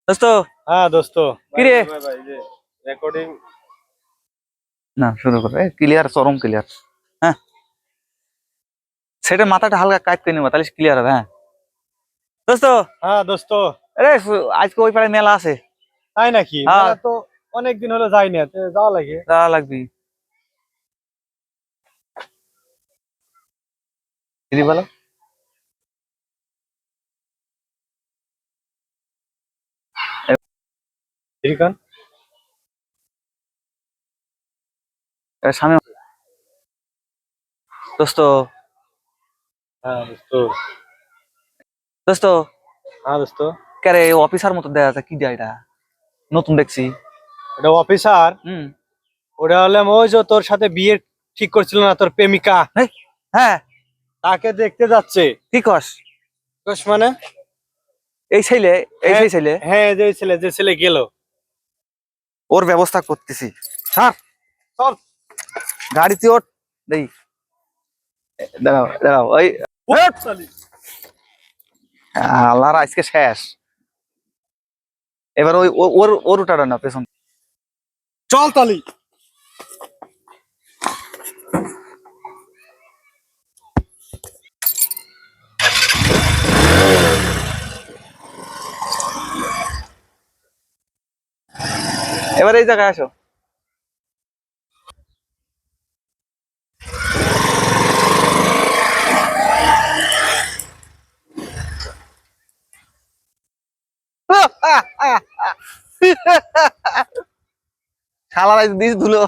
দোস্ত হ্যাঁ দোস্ত কি রে ভাই যে রেকর্ডিং না শুরু করে ক্লিয়ার চরম ক্লিয়ার। হ্যাঁ সেটা মাথাটা হালকা কাট করে নেবো তাহলে ক্লিয়ার হবে। হ্যাঁ দোস্ত হ্যাঁ দোস্ত আরে আজকে ওই পাড়ায় মেলা আছে। তাই নাকি? হ্যাঁ মেলা তো অনেকদিন হলো যাই না, যাওয়া লাগে। যা লাগবি দিদি বলো। ঠিকান সামনে দোস্ত হ্যাঁ দোস্ত দোস্ত হ্যাঁ দোস্ত কারে অফিসার মতো দেখা যাচ্ছে কি দেয় এটা নতুন দেখছি। এটা অফিসার। হুম ওটা হলে ওই যে তোর সাথে বিয়ে ঠিক করছিল না তোর প্রেমিকা, এই, হ্যাঁ তাকে দেখতে যাচ্ছে। কি কস কস মানে? এই ছেলে এই হ্যাঁ সেই ছেলে হ্যাঁ, যে ছেলে গেল। ওর ব্যবস্থা করতেছি। স্যার চল। গাড়িতে ওঠ দেই দাঁড়াও দাঁড়াও ওই ওঠ শালি। আল্লাহর আজকে শেষ। এবার ওই ওর ওর ওটাটা না পেছন চল তালি। এবার এই জায়গায় আসো। শালার দিস ধুলো